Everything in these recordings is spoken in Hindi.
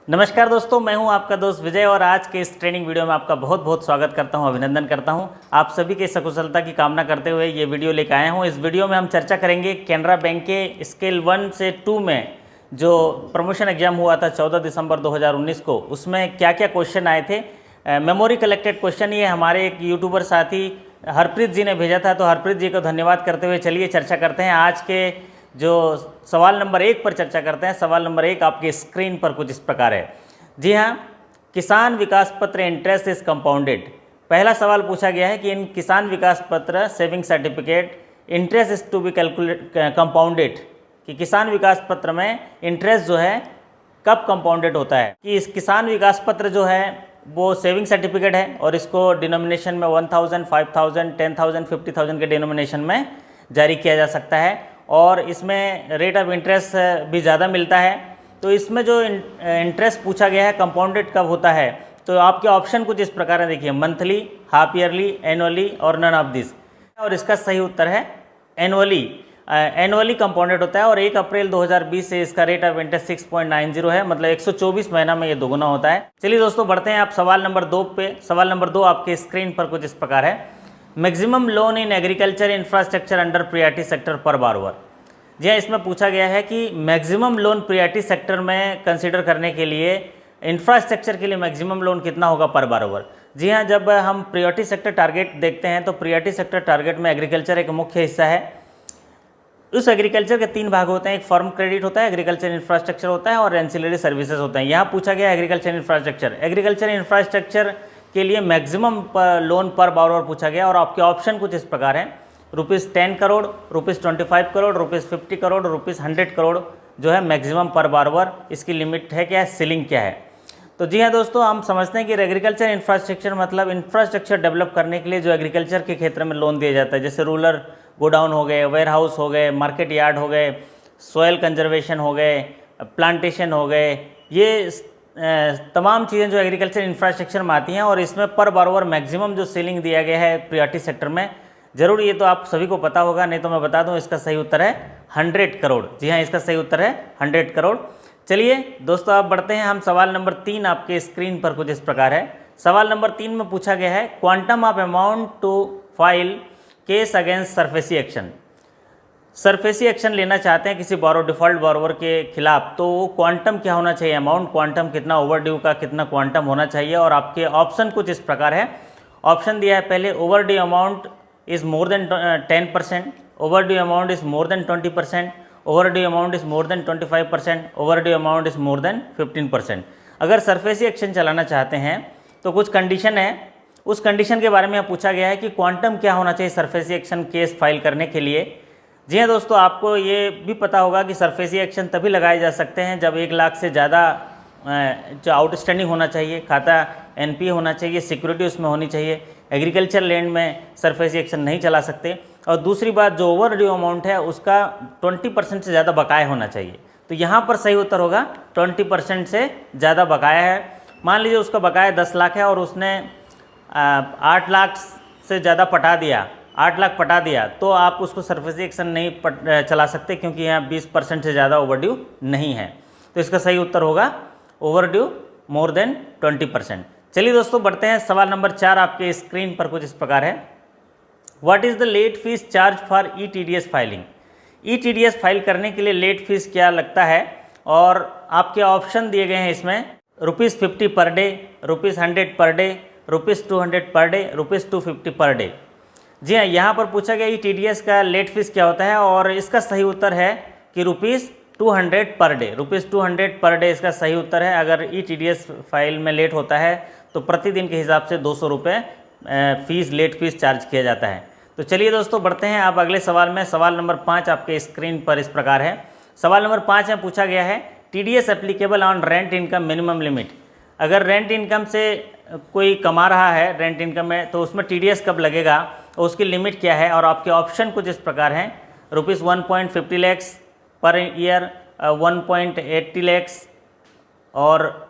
नमस्कार दोस्तों, मैं हूं आपका दोस्त विजय और आज के इस ट्रेनिंग वीडियो में आपका बहुत बहुत स्वागत करता हूं, अभिनंदन करता हूं। आप सभी के सकुशलता की कामना करते हुए ये वीडियो लेकर आया हूं। इस वीडियो में हम चर्चा करेंगे कैनरा बैंक के स्केल 1 से 2 में जो प्रमोशन एग्जाम हुआ था 14 दिसंबर 2019 को, उसमें क्या क्या क्वेश्चन आए थे। मेमोरी कलेक्टेड क्वेश्चन ये हमारे एक यूट्यूबर साथी हरप्रीत जी ने भेजा था, तो हरप्रीत जी को धन्यवाद करते हुए चलिए चर्चा करते हैं। आज के जो सवाल नंबर 1 पर चर्चा करते हैं। सवाल नंबर 1 आपकी स्क्रीन पर कुछ इस प्रकार है। जी हाँ, किसान विकास पत्र इंटरेस्ट इज कंपाउंडेड। पहला सवाल पूछा गया है कि इन Kisan Vikas Patra saving certificate interest is to be calculate compounded, कि किसान विकास पत्र में इंटरेस्ट जो है कब कंपाउंडेड होता है। कि इस किसान विकास पत्र जो है वो सेविंग सर्टिफिकेट है और इसको डिनोमिनेशन में 1000, 5000, 10,000, 50,000 के डिनोमिनेशन में जारी किया जा सकता है और इसमें रेट ऑफ इंटरेस्ट भी ज़्यादा मिलता है। तो इसमें जो इंटरेस्ट पूछा गया है कंपाउंडेड कब होता है, तो आपके ऑप्शन कुछ इस प्रकार है। देखिए, मंथली, हाफ ईयरली, एनुअली और नन ऑफ दिस। और इसका सही उत्तर है एनुअली। एनुअली कंपाउंडेड होता है और 1 अप्रैल 2020 से इसका रेट ऑफ इंटरेस्ट 6.90 है, मतलब 124 महीना में ये दोगुना होता है। चलिए दोस्तों, बढ़ते हैं आप सवाल नंबर 2 पे। सवाल नंबर 2 आपके स्क्रीन पर कुछ इस प्रकार है। Maximum loan in agriculture infrastructure under priority sector पर बारोवर। जी हाँ, इसमें पूछा गया है कि मैक्सिमम लोन प्रियॉरिटी सेक्टर में कंसीडर करने के लिए इंफ्रास्ट्रक्चर के लिए मैक्सिमम लोन कितना होगा पर बारोवर। जी हाँ, जब हम प्रियॉरिटी सेक्टर टारगेट देखते हैं तो प्रियॉरिटी सेक्टर टारगेट में एग्रीकल्चर एक मुख्य हिस्सा है। उस एग्रीकल्चर के 3 भाग होते हैं। एक फर्म क्रेडिट होता है, एग्रीकल्चर इंफ्रास्ट्रक्चर होता है और एंसिलरी सर्विसेज होते हैं। यहाँ पूछा गया एग्रीकल्चर इंफ्रास्ट्रक्चर। एग्रीकल्चर इंफ्रास्ट्रक्चर के लिए मैक्सिमम लोन पर बारोवर पूछा गया और आपके ऑप्शन कुछ इस प्रकार हैं। ₹10 करोड़, ₹25 करोड़, ₹50 करोड़, ₹100 करोड़ जो है मैक्सिमम पर बारोवर। इसकी लिमिट है क्या है, सीलिंग क्या है। तो जी हाँ दोस्तों, हम समझते हैं कि एग्रीकल्चर इंफ्रास्ट्रक्चर मतलब इंफ्रास्ट्रक्चर डेवलप करने के लिए जो एग्रीकल्चर के क्षेत्र में लोन दिया जाता है, जैसे रूरल गोडाउन हो गए, वेयर हाउस हो गए, मार्केट यार्ड हो गए, सॉयल कंजर्वेशन हो गए, प्लांटेशन हो गए। ये तमाम चीज़ें जो एग्रीकल्चर इंफ्रास्ट्रक्चर में आती हैं और इसमें पर बारोवर मैक्सिमम जो सीलिंग दिया गया है प्रियॉरिटी सेक्टर में, जरूर ये तो आप सभी को पता होगा, नहीं तो मैं बता दूं, इसका सही उत्तर है 100 करोड़। जी हाँ, इसका सही उत्तर है 100 करोड़। चलिए दोस्तों, आप बढ़ते हैं। हम सवाल नंबर 3 आपके स्क्रीन पर कुछ इस प्रकार है। सवाल नंबर 3 में पूछा गया है quantum of amount to file case against SARFAESI action. SARFAESI action लेना चाहते हैं किसी डिफॉल्ट बोरोवर के खिलाफ, तो वो क्वांटम क्या होना चाहिए, अमाउंट क्वांटम कितना, ओवरड्यू का कितना क्वांटम होना चाहिए। और आपके ऑप्शन कुछ इस प्रकार है। ऑप्शन दिया है पहले, overdue amount is more than 10%, overdue amount is more than 20%, overdue amount is more than 25%, overdue amount is more than 15%। अगर सरफेसी एक्शन चलाना चाहते हैं तो कुछ कंडीशन है, उस कंडीशन के बारे में पूछा गया है कि क्वांटम क्या होना चाहिए सरफेसी एक्शन केस फाइल करने के लिए। जी हाँ दोस्तों, आपको ये भी पता होगा कि सरफेसी एक्शन तभी लगाए जा सकते हैं जब 1 लाख से ज़्यादा जो आउटस्टैंडिंग होना चाहिए, खाता एनपीए होना चाहिए, सिक्योरिटी उसमें होनी चाहिए। एग्रीकल्चर लैंड में सरफेसी एक्शन नहीं चला सकते। और दूसरी बात, जो ओवरड्यू अमाउंट है उसका 20% से ज़्यादा बकाया होना चाहिए। तो यहाँ पर सही उत्तर होगा 20% से ज़्यादा बकाया है। मान लीजिए उसका बकाया 10 लाख है और उसने 8 लाख से ज़्यादा पटा दिया, 8 लाख पटा दिया, तो आप उसको सरफेसी एक्शन नहीं चला सकते, क्योंकि यहाँ 20% से ज़्यादा ओवरड्यू नहीं है। तो इसका सही उत्तर होगा ओवरड्यू मोर देन 20%। चलिए दोस्तों, बढ़ते हैं। सवाल नंबर 4 आपके स्क्रीन पर कुछ इस प्रकार है। What is the late fee charge for ETDS filing. ETDS file करने के लिए लेट फीस क्या लगता है, और आपके ऑप्शन दिए गए हैं इसमें। ₹50 per day, ₹100 per day, ₹200 per day, ₹250 per day. जी हाँ, यहाँ पर पूछा गया ETDS का लेट फीस क्या होता है और इसका सही उत्तर है कि ₹200 पर डे। ₹200 पर डे इसका सही उत्तर है। अगर ETDS फाइल में लेट होता है तो प्रतिदिन के हिसाब से ₹200 फीस, लेट फीस चार्ज किया जाता है। तो चलिए दोस्तों, बढ़ते हैं आप अगले सवाल में। सवाल नंबर 5 आपके स्क्रीन पर इस प्रकार है। सवाल नंबर 5 में पूछा गया है TDS applicable on rent income minimum limit. अगर रेंट इनकम से कोई कमा रहा है, रेंट इनकम में, तो उसमें TDS कब लगेगा और उसकी लिमिट क्या है। और आपके ऑप्शन कुछ इस प्रकार हैं। ₹1.50 लाख पर ईयर, 1.80 लाख और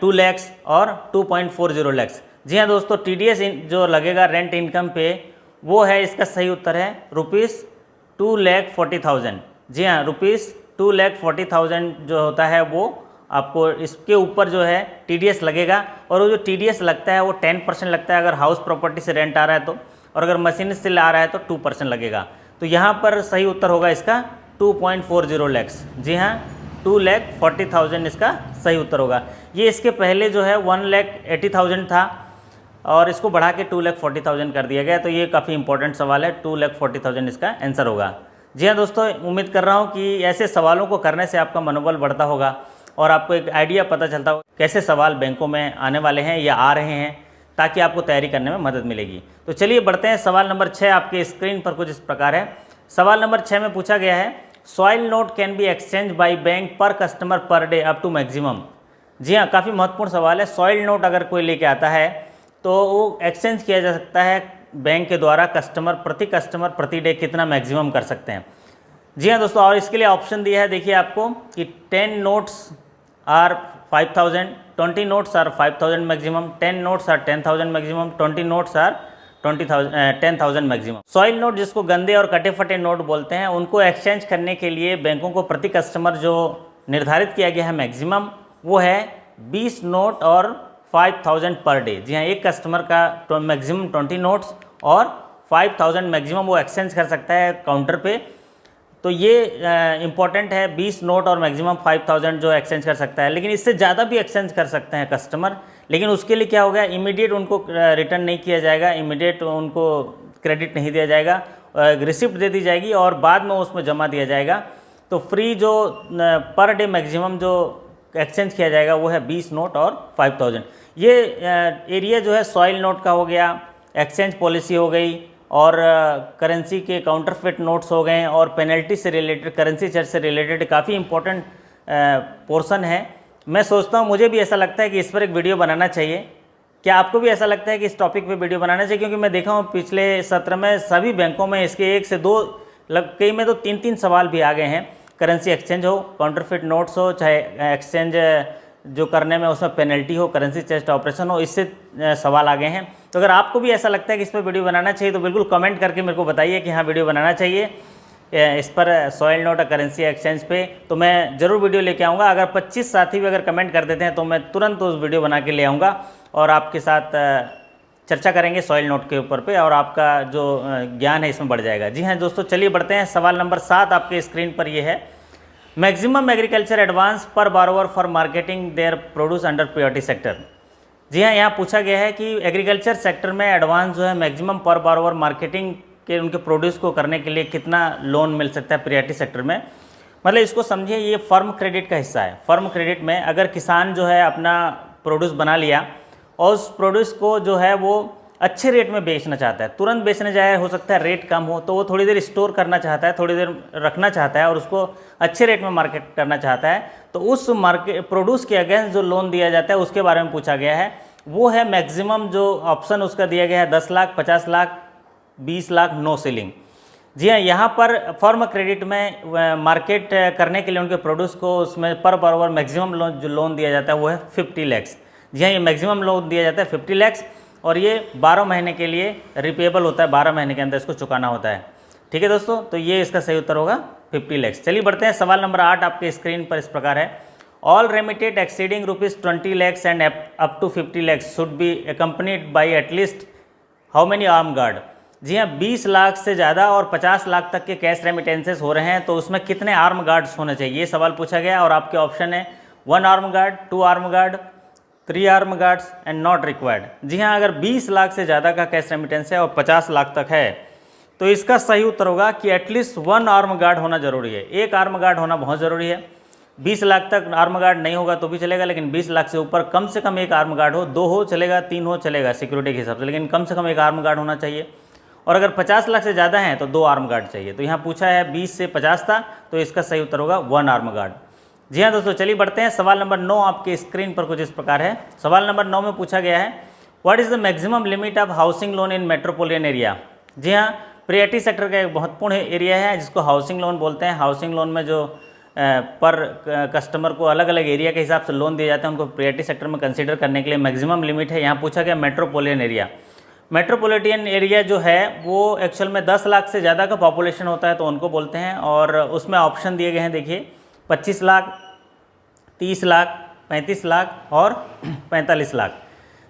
2 लाख और 2.40 लाख। जी हाँ दोस्तों, TDS जो लगेगा रेंट इनकम पे, वो है, इसका सही उत्तर है ₹2,40,000। जी हाँ, ₹2,40,000 जो होता है वो आपको इसके ऊपर जो है TDS लगेगा, और वो जो TDS लगता है वो 10% लगता है अगर हाउस प्रॉपर्टी से रेंट आ रहा है तो, और अगर मशीन से आ रहा है तो 2% लगेगा। तो यहाँ पर सही उत्तर होगा इसका 2.40 लाख। जी हाँ, 2,40,000 इसका सही उत्तर होगा। ये इसके पहले जो है 1,80,000 था और इसको बढ़ा के 2,40,000 कर दिया गया। तो ये काफ़ी इंपॉर्टेंट सवाल है, 2,40,000 इसका आंसर होगा। जी हाँ दोस्तों, उम्मीद कर रहा हूँ कि ऐसे सवालों को करने से आपका मनोबल बढ़ता होगा और आपको एक आइडिया पता चलता होगा कैसे सवाल बैंकों में आने वाले हैं या आ रहे हैं, ताकि आपको तैयारी करने में मदद मिलेगी। तो चलिए बढ़ते हैं। सवाल नंबर 6 आपके स्क्रीन पर कुछ इस प्रकार है। सवाल नंबर 6 में पूछा गया है, soil note can be exchange by bank per customer per day up to maximum. जी हाँ, काफ़ी महत्वपूर्ण सवाल है। सॉइल नोट अगर कोई लेके आता है तो वो एक्सचेंज किया जा सकता है बैंक के द्वारा कस्टमर प्रति डे कितना मैक्सिमम कर सकते हैं। जी हाँ दोस्तों, और इसके लिए ऑप्शन दिया है, देखिए आपको कि 10 notes are 5,000, 20 notes are 5,000 maximum, 10 notes are 10,000 maximum, 20 notes are 10,000 maximum. Soil note जिसको गंदे और कटे फटे नोट बोलते हैं, उनको एक्सचेंज करने के लिए बैंकों को प्रति कस्टमर जो निर्धारित किया गया है मैक्सिमम, वो है 20 नोट और 5,000 पर डे। जी हाँ, एक कस्टमर का मैक्सिमम 20 नोट्स और 5,000 मैक्सिमम वो एक्सचेंज कर सकता है काउंटर पे। तो ये इम्पॉर्टेंट है, 20 नोट और मैक्सिमम 5,000 जो एक्सचेंज कर सकता है। लेकिन इससे ज़्यादा भी एक्सचेंज कर सकते हैं कस्टमर, लेकिन उसके लिए क्या हो गया, इमीडिएट उनको रिटर्न नहीं किया जाएगा, इमीडिएट उनको क्रेडिट नहीं दिया जाएगा, रिसिप्ट दे दी जाएगी और बाद में उसमें जमा दिया जाएगा। तो फ्री जो पर डे मैक्सिमम जो एक्सचेंज किया जाएगा वो है 20 नोट और 5,000। ये एरिया जो है सॉइल नोट का हो गया, एक्सचेंज पॉलिसी हो गई, और करेंसी के काउंटरफिट नोट्स हो गए, और पेनल्टी से रिलेटेड, करेंसी चार्ज से रिलेटेड काफ़ी इंपॉर्टेंट पोर्शन है। मैं सोचता हूँ, मुझे भी ऐसा लगता है कि इस पर एक वीडियो बनाना चाहिए। क्या आपको भी ऐसा लगता है कि इस टॉपिक पे वीडियो बनाना चाहिए? क्योंकि मैं देखा हूँ पिछले सत्र में सभी बैंकों में इसके 1 से 2, कई में तो 3-3 सवाल भी आ गए हैं। करेंसी एक्सचेंज हो, काउंटरफिट नोट्स हो, चाहे एक्सचेंज जो करने में उसमें पेनल्टी हो, करेंसी चेस्ट ऑपरेशन हो, इससे सवाल आ गए हैं। तो अगर आपको भी ऐसा लगता है कि इस पर वीडियो बनाना चाहिए तो बिल्कुल कमेंट करके मेरे को बताइए कि हाँ वीडियो बनाना चाहिए इस पर, सॉइल नोट और करेंसी एक्सचेंज पे। तो मैं ज़रूर वीडियो लेके आऊँगा। अगर 25 साथी भी अगर कमेंट कर देते हैं तो मैं तुरंत उस वीडियो बना के ले आऊँगा और आपके साथ चर्चा करेंगे सॉइल नोट के ऊपर पे, और आपका जो ज्ञान है इसमें बढ़ जाएगा। जी हाँ दोस्तों, चलिए बढ़ते हैं। सवाल नंबर 7 आपके स्क्रीन पर ये है, maximum agriculture advance per borrower for marketing their produce under priority sector. जी हाँ, यहाँ पूछा गया है कि एग्रीकल्चर सेक्टर में एडवांस जो है मैक्सिमम पर बारोवर मार्केटिंग के उनके प्रोड्यूस को करने के लिए कितना लोन मिल सकता है प्रायोरिटी सेक्टर में। मतलब इसको समझिए, ये फर्म क्रेडिट का हिस्सा है। फर्म क्रेडिट में अगर किसान जो है अपना प्रोड्यूस बना लिया और उस प्रोड्यूस को जो है वो अच्छे रेट में बेचना चाहता है, तुरंत बेचने जाए, हो सकता है रेट कम हो, तो वो थोड़ी देर स्टोर करना चाहता है, थोड़ी देर रखना चाहता है और उसको अच्छे रेट में मार्केट करना चाहता है। तो उस मार्केट प्रोड्यूस के अगेंस्ट जो लोन दिया जाता है उसके बारे में पूछा गया है। वो है मैक्सिमम जो ऑप्शन उसका दिया गया है 10 लाख, 50 लाख, 20 लाख, नो सीलिंग। जी हाँ, यहाँ पर फर्म क्रेडिट में मार्केट करने के लिए उनके प्रोड्यूस को उसमें पर बारोवर मैक्सिमम लोन जो लोन दिया जाता है वो है 50 लैक्स। जी हाँ, ये मैक्सिमम लोन दिया जाता है 50 लैक्स, और ये 12 महीने के लिए रिपेबल होता है, 12 महीने के अंदर इसको चुकाना होता है। ठीक है दोस्तों, तो ये इसका सही उत्तर होगा 50 लैक्स। चलिए बढ़ते हैं। सवाल नंबर 8 आपके स्क्रीन पर इस प्रकार है, all remitted exceeding ₹20 lakhs and up to 50 lakhs should be accompanied by at least how many arm guard. जी हाँ, 20 लाख से ज़्यादा और 50 लाख तक के कैश रेमिटेंसेस हो रहे हैं, तो उसमें कितने आर्म गार्ड्स होने चाहिए, ये सवाल पूछा गया। और आपके ऑप्शन है 1 arm guard, 2 arm guard, 3 arm guards and not required. जी हाँ, अगर 20 लाख से ज़्यादा का कैश रेमिटेंस है और 50 लाख तक है तो इसका सही उत्तर होगा कि एटलीस्ट 1 आर्म गार्ड होना जरूरी है। एक आर्म गार्ड होना बहुत ज़रूरी है। 20 लाख तक आर्म गार्ड नहीं होगा तो भी चलेगा, लेकिन 20 लाख से ऊपर कम से कम एक आर्म गार्ड हो, 2 हो चलेगा, 3 हो चलेगा सिक्योरिटी के हिसाब से, लेकिन कम से कम एक आर्म गार्ड होना चाहिए। और अगर 50 लाख से ज़्यादा हैं तो 2 आर्म गार्ड चाहिए। तो यहाँ पूछा है 20 से 50 था, तो इसका सही उत्तर होगा 1 आर्म गार्ड। जी हाँ दोस्तों, चलिए बढ़ते हैं। सवाल नंबर 9 आपके स्क्रीन पर कुछ इस प्रकार है। सवाल नंबर 9 में पूछा गया है, what is the maximum limit of housing loan in metropolitan area. जी हाँ, प्रायोरिटी सेक्टर का एक महत्वपूर्ण एरिया है जिसको हाउसिंग लोन बोलते हैं। हाउसिंग लोन में जो पर कस्टमर को अलग अलग एरिया के हिसाब से लोन दिए जाते हैं, उनको प्रायोरिटी सेक्टर में कंसीडर करने के लिए मैक्सिमम लिमिट है। यहाँ पूछा गया मेट्रोपोलियन एरिया। मेट्रोपॉलिटन एरिया जो है वो एक्चुअल में 10 लाख से ज़्यादा का पॉपुलेशन होता है तो उनको बोलते हैं, और उसमें ऑप्शन दिए गए हैं, देखिए 25 लाख, 30 लाख, 35 लाख और 45 लाख।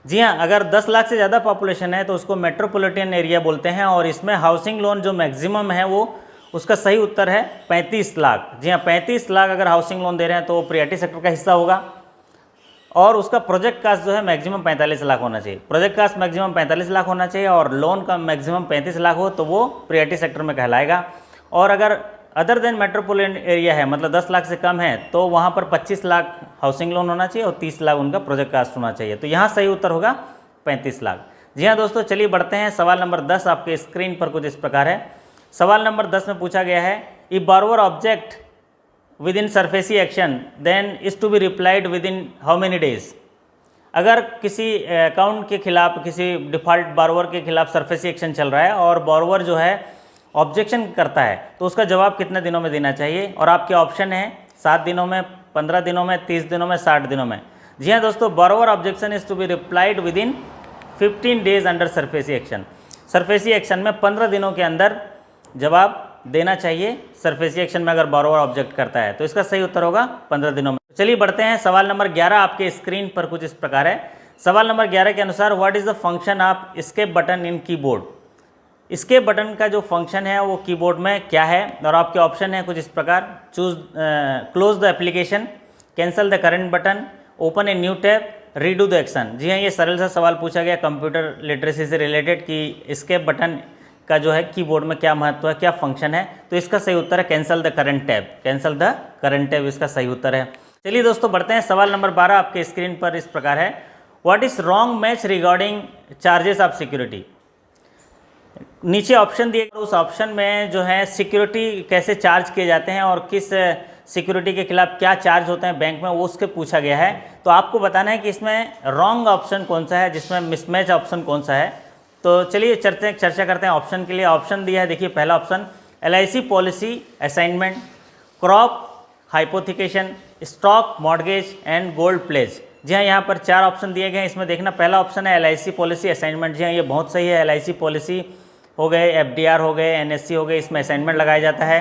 जी हाँ, अगर 10 लाख से ज़्यादा पॉपुलेशन है तो उसको मेट्रोपॉलिटन एरिया बोलते हैं और इसमें हाउसिंग लोन जो मैक्सिमम है वो उसका सही उत्तर है 35 लाख। जी हाँ, 35 लाख अगर हाउसिंग लोन दे रहे हैं तो प्रायोरिटी सेक्टर का हिस्सा होगा और उसका प्रोजेक्ट कास्ट जो है मैक्सिमम 45 लाख होना चाहिए। प्रोजेक्ट कास्ट मैक्सिमम 45 लाख होना चाहिए और लोन का मैक्सिमम 35 लाख हो तो वो प्रायोरिटी सेक्टर में कहलाएगा। और अगर अदर देन मेट्रोपॉलिटन एरिया है, मतलब 10 लाख से कम है, तो वहाँ पर 25 लाख हाउसिंग लोन होना चाहिए और 30 लाख उनका प्रोजेक्ट कास्ट होना चाहिए। तो यहाँ सही उत्तर होगा 35 लाख। जी हाँ दोस्तों, चलिए बढ़ते हैं। सवाल नंबर 10 आपके स्क्रीन पर कुछ इस प्रकार है। सवाल नंबर 10 में पूछा गया है, if borrower object within SARFAESI action then is to be replied within how many days. अगर किसी अकाउंट के खिलाफ, किसी डिफॉल्ट बोरोवर के खिलाफ सरफेसी एक्शन चल रहा है और बोरोवर जो है ऑब्जेक्शन करता है तो उसका जवाब कितने दिनों में देना चाहिए। और आपके ऑप्शन है 7 दिनों में, 15 दिनों में, 30 दिनों में, 60 दिनों में। जी हाँ दोस्तों, borrower objection is to be replied within 15 days under SARFAESI action. SARFAESI action में 15 दिनों के अंदर जवाब देना चाहिए। सरफेसी एक्शन में अगर बोरोवर ऑब्जेक्ट करता है तो इसका सही उत्तर होगा 15 दिनों में। चलिए बढ़ते हैं। सवाल नंबर 11 आपके स्क्रीन पर कुछ इस प्रकार है। सवाल नंबर 11 के अनुसार, what is the function of escape button in keyboard. Escape button का जो फंक्शन है वो कीबोर्ड में क्या है। और आपके ऑप्शन है कुछ इस प्रकार, close the application, cancel the current button, open a new tab, redo the action. जी हाँ, ये सरल सा सवाल पूछा गया कंप्यूटर लिटरेसी से रिलेटेड कि एस्केप बटन का जो है कीबोर्ड में क्या महत्व है, क्या फंक्शन है। तो इसका सही उत्तर है cancel the current tab. Cancel the current tab इसका सही उत्तर है। चलिए दोस्तों बढ़ते हैं। सवाल नंबर 12 आपके स्क्रीन पर इस प्रकार है, what is wrong match regarding charges of security. नीचे ऑप्शन दिए गए, उस ऑप्शन में जो है सिक्योरिटी कैसे चार्ज किए जाते हैं और किस सिक्योरिटी के खिलाफ क्या चार्ज होते हैं बैंक में, वो उसके पूछा गया है। तो आपको बताना है कि इसमें रॉन्ग ऑप्शन कौन सा है, जिसमें मिसमैच ऑप्शन कौन सा है। तो चलिए चर्चा करते हैं ऑप्शन के लिए। ऑप्शन दिया है, देखिए पहला option LIC policy assignment, crop hypothecation, stock mortgage and gold pledge. जी हाँ, यहाँ पर 4 ऑप्शन दिए गए हैं। इसमें देखना पहला ऑप्शन है LIC पॉलिसी असाइनमेंट। जी हाँ, ये बहुत सही है। LIC पॉलिसी हो गए, FDR हो गए, NSC हो गए, इसमें असाइनमेंट लगाया जाता है।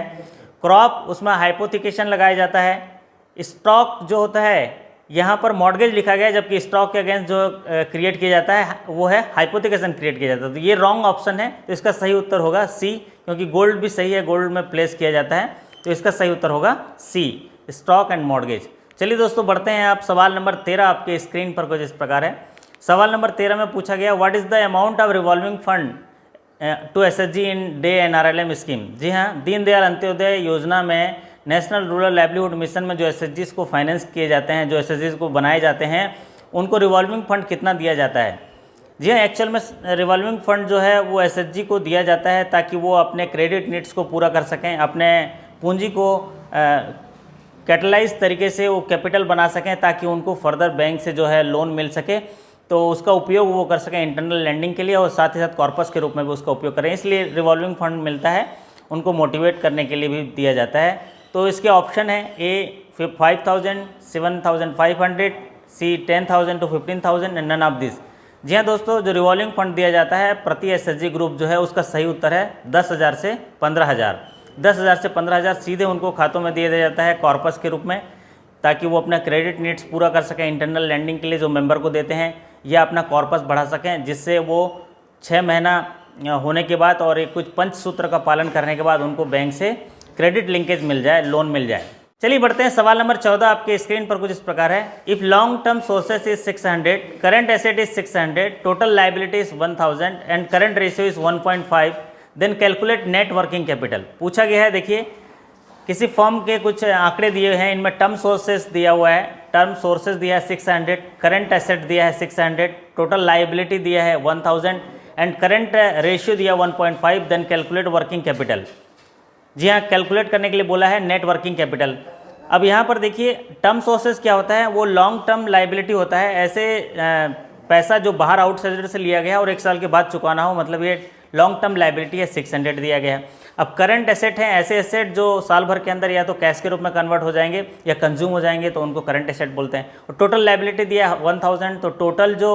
क्रॉप, उसमें हाइपोथिकेशन लगाया जाता है। स्टॉक जो होता है यहाँ पर मॉर्गेज लिखा गया है, जबकि स्टॉक के अगेंस्ट जो क्रिएट किया जाता है वो है हाइपोथिकेशन क्रिएट किया जाता है। तो ये रॉन्ग ऑप्शन है। तो इसका सही उत्तर होगा C, क्योंकि गोल्ड भी सही है, गोल्ड में प्लेस किया जाता है। तो इसका सही उत्तर होगा C, स्टॉक एंड मॉर्गेज। चलिए दोस्तों बढ़ते हैं। आप सवाल नंबर 13 आपके स्क्रीन पर कुछ इस प्रकार है। सवाल नंबर 13 में पूछा गया, what is the amount of revolving fund to SHG in DAY NRLM scheme. जी हाँ, दीनदयाल अंत्योदय योजना में नेशनल रूरल लाइवलीहुड मिशन में जो SHGs को फाइनेंस किए जाते हैं, जो SHGs को बनाए जाते हैं, उनको रिवॉल्विंग फंड कितना दिया जाता है। जी हाँ, एक्चुअल में रिवॉल्विंग फंड जो है वो SHG को दिया जाता है ताकि वो अपने क्रेडिट नीड्स को पूरा कर सकें, अपने पूंजी को कैटलाइज तरीके से वो कैपिटल बना सकें ताकि उनको फर्दर बैंक से जो है लोन मिल सके, तो उसका उपयोग वो कर सकें इंटरनल लैंडिंग के लिए और साथ ही साथ कॉर्पस के रूप में भी उसका उपयोग करें। इसलिए रिवॉल्विंग फंड मिलता है, उनको मोटिवेट करने के लिए भी दिया जाता है। तो इसके ऑप्शन है A 5,000, 7,500, C 10,000 to 15,000 and none of this. जी हाँ दोस्तों, जो रिवॉल्विंग फंड दिया जाता है प्रति SHG ग्रुप जो है उसका सही उत्तर है 10,000 से 15,000। 10,000 से 15,000 सीधे उनको खातों में दिया जाता है कॉर्पस के रूप में, ताकि वो अपना क्रेडिट नीड्स पूरा कर सकें इंटरनल लैंडिंग के लिए जो मेंबर को देते हैं, या अपना कॉर्पस बढ़ा सकें, जिससे वो 6 महीना होने के बाद और एक कुछ पंचसूत्र का पालन करने के बाद उनको बैंक से क्रेडिट लिंकेज मिल जाए, लोन मिल जाए। चलिए बढ़ते हैं। सवाल नंबर 14 आपके स्क्रीन पर कुछ इस प्रकार है, if long term sources is 600, current asset is 600, total liability is 1000 and current ratio is 1.5, then calculate net working capital. पूछा गया है, देखिए किसी फर्म के कुछ आंकड़े दिए हैं, इनमें टर्म सोर्सेस दिया हुआ है, टर्म सोर्सेस दिया है 600, करंट एसेट दिया है 600, टोटल लाइबिलिटी दिया है 1000 एंड करंट रेशियो दिया 1.5, देन कैलकुलेट वर्किंग कैपिटल। जी हाँ, कैलकुलेट करने के लिए बोला है नेट वर्किंग कैपिटल। अब यहाँ पर देखिए टर्म सोर्सेस क्या होता है, वो लॉन्ग टर्म लाइबिलिटी होता है, ऐसे पैसा जो बाहर आउटसाइडर से लिया गया और 1 साल के बाद चुकाना हो, मतलब ये लॉन्ग टर्म लाइबिलिटी है, 600 दिया गया है। अब करंट एसेट है ऐसे एसेट जो साल भर के अंदर या तो कैश के रूप में कन्वर्ट हो जाएंगे या कंज्यूम हो जाएंगे, तो उनको करंट एसेट बोलते हैं। और टोटल लाइबिलिटी दिया 1000, तो टोटल जो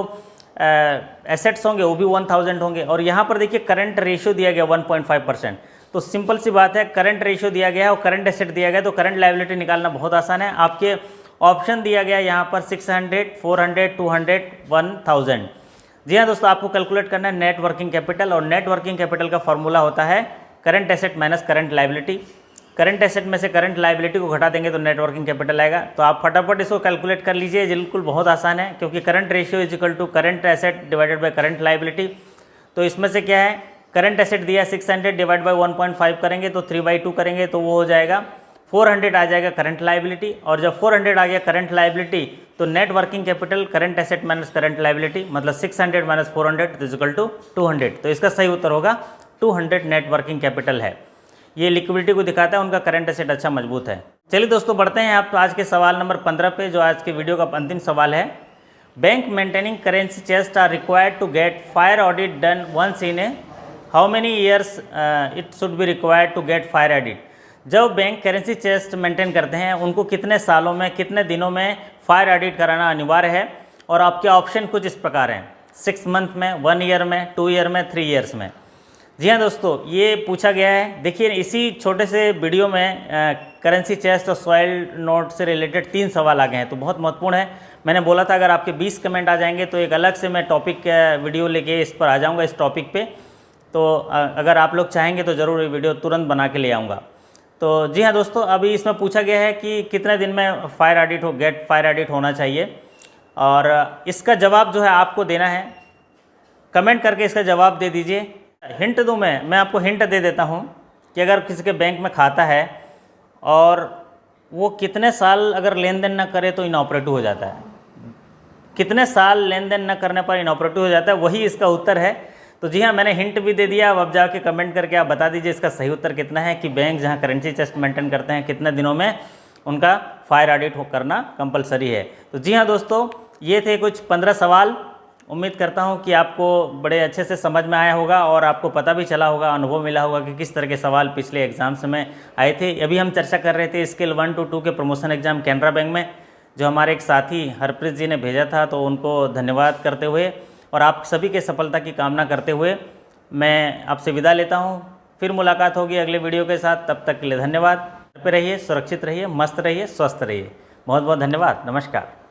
एसेट्स होंगे वो भी 1000 होंगे। और यहाँ पर देखिए करंट रेशियो दिया गया 1.5%। तो सिंपल सी बात है, करंट रेशियो दिया गया है और करंट एसेट दिया गया, तो करंट लाइबिलिटी निकालना बहुत आसान है। आपके ऑप्शन दिया गया यहाँ पर 600, 400, 200, 1000। जी हाँ दोस्तों, आपको कैलकुलेट करना है नेट वर्किंग कैपिटल, और नेट वर्किंग कैपिटल का फॉर्मूला होता है current asset minus current liability. Current asset में से करंट लायबिलिटी को घटा देंगे तो नेट वर्किंग कैपिटल आएगा। तो आप फटाफट इसको कैलकुलेट कर लीजिए, बिल्कुल बहुत आसान है, क्योंकि current ratio is equal to current asset divided by current liability. तो इसमें से क्या है, करंट एसेट दिया 600 डिवाइड बाय 1.5 करेंगे तो 3/2 करेंगे तो वो हो जाएगा 400 आ जाएगा करंट लायबिलिटी। और जब 400 आ गया करंट लायबिलिटी तो net working capital current asset minus current liability, मतलब 600 माइनस 400 इज इक्वल टू 200। तो इसका सही उत्तर होगा 200 नेट वर्किंग कैपिटल है। ये लिक्विडिटी को दिखाता है, उनका करंट एसेट अच्छा मजबूत है। चलिए दोस्तों बढ़ते हैं आप आज के सवाल नंबर 15 पे, जो आज के वीडियो का अंतिम सवाल है। Bank maintaining currency chest are required to get fire audit done once in a how many years it should be required to get fire audit. जब बैंक करेंसी चेस्ट मेंटेन करते हैं उनको कितने सालों में, कितने दिनों में फायर ऑडिट कराना अनिवार्य है। और आपके ऑप्शन कुछ इस प्रकार हैं, 6 मंथ में, 1 ईयर में, 2 ईयर में, 3 ईयर्स में। जी हाँ दोस्तों, ये पूछा गया है। देखिए इसी छोटे से वीडियो में करेंसी चेस्ट और सॉइल नोट से रिलेटेड 3 सवाल आ गए हैं, तो बहुत महत्वपूर्ण है। मैंने बोला था अगर आपके 20 कमेंट आ जाएंगे तो एक अलग से मैं टॉपिक वीडियो लेके इस पर आ जाऊँगा, इस टॉपिक पे। तो अगर आप लोग चाहेंगे तो ज़रूर ये वीडियो तुरंत बना के ले आऊँगा। तो जी हाँ दोस्तों, अभी इसमें पूछा गया है कि कितने दिन में फायर ऑडिट होना चाहिए, और इसका जवाब जो है आपको देना है। कमेंट करके इसका जवाब दे दीजिए। हिंट दूँ मैं आपको हिंट दे देता हूँ कि अगर किसी के बैंक में खाता है और वो कितने साल अगर लेन देन न करे तो इनऑपरेटिव हो जाता है। कितने साल लेन देन न करने पर इनऑपरेटिव हो जाता है, वही इसका उत्तर है। तो जी हाँ, मैंने हिंट भी दे दिया। अब जाके कमेंट करके आप बता दीजिए इसका सही उत्तर कितना है, कि बैंक जहाँ करेंसी चेस्ट मेंटेन करते हैं कितने दिनों में उनका फायर ऑडिट करना कंपलसरी है। तो जी हाँ दोस्तों, ये थे कुछ 15 सवाल। उम्मीद करता हूँ कि आपको बड़े अच्छे से समझ में आया होगा और आपको पता भी चला होगा, अनुभव मिला होगा कि किस तरह के सवाल पिछले एग्जाम्स में आए थे। अभी हम चर्चा कर रहे थे स्केल 1 to 2 के प्रमोशन एग्जाम कैनरा बैंक में, जो हमारे एक साथी हरप्रीत जी ने भेजा था। तो उनको धन्यवाद करते हुए और आप सभी के सफलता की कामना करते हुए मैं आपसे विदा लेता हूँ। फिर मुलाकात होगी अगले वीडियो के साथ। तब तक के लिए धन्यवाद। घर पे रहिए, सुरक्षित रहिए, मस्त रहिए, स्वस्थ रहिए। बहुत बहुत धन्यवाद। नमस्कार।